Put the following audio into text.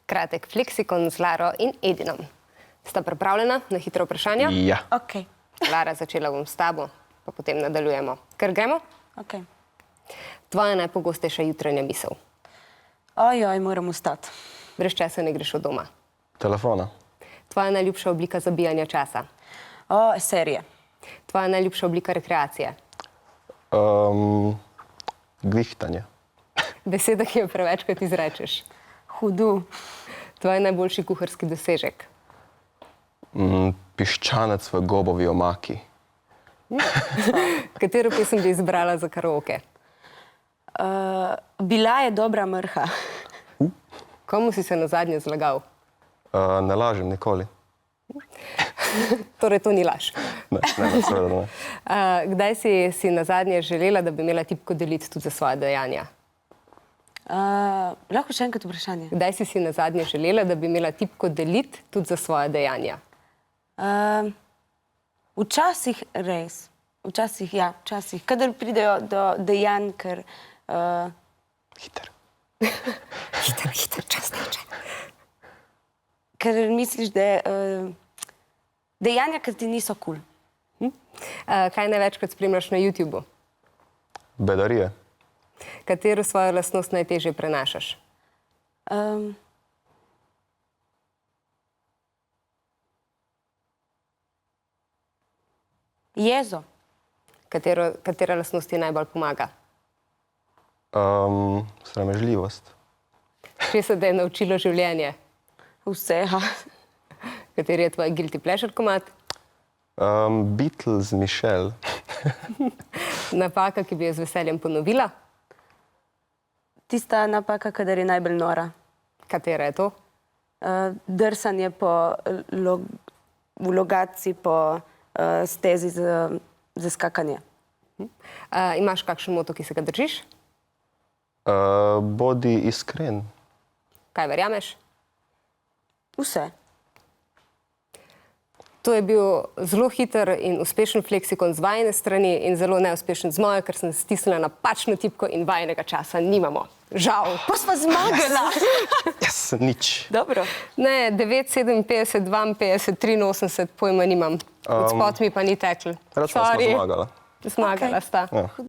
kratek fleksikon z Laro in Edinom. Sta pripravljena na hitro vprašanje? Ja. Ok. Lara, začela bom s tabo, pa potem nadaljujemo. Ker gremo? Ok. Tvoja najpogostejša jutranja misel. Ojoj, moram vstati. Brez časa ne greš od doma. Telefona. Tvoja najljubša oblika zabijanja časa. Serije. Tvoja najljubša oblika rekreacije. Glihtanje. Beseda, ki jo prevečkrat izrečeš. Hudu. Tvoj najboljši kuharski dosežek. Piščanec v gobovi omaki. Katero pesem bi izbrala za karaoke? Bila je dobra mrha. Komu si se nazadnje zlagal? Ne lažem nikoli. Torej, to ni laž. Ne, seveda ne. Kdaj si nazadnje želela, da bi imela tipko deliti tudi za svoje dejanja? Lahko še enkrat vprašanje. Kdaj si nazadnje želela, da bi imela tipko deliti tudi za svoje dejanja? Včasih res. Včasih, ja, včasih. Kadar pridejo do dejanj, ker... Hiter. Hiter, čas teče. Ker misliš, da dejanja, ker ti niso kul. Kaj največkrat spremljaš na YouTubeu? Bedarije. Katero svojo lastnost najtežje prenašaš? Jezo. Katera lastnost ti najbolj pomaga? Sramežljivost. Če se te je naučilo življenje? Vse, ja. Kateri je tvoj guilty pleasure komad? Beatles, Michelle. Napaka, ki bi jo z veseljem ponovila? Tista napaka, kadar je najbolj nora. Katera je to? Drsanje po logaciji, po stezi za skakanje. Imaš kakšen moto, ki se ga držiš? Bodi iskren. Kaj verjameš? Vse. To je bil zelo hiter in uspešen fleksikon z vajine strani in zelo neuspešen z moje, ker sem stisnila napačno tipko in vajinega časa nimamo. Žal. Pa sva zmagala! Nič. Dobro. Ne, 9, 57, 52, 83, pojma nimam. Od spod mi pa ni teklo. Rad smo zmagala. Zmagala sta.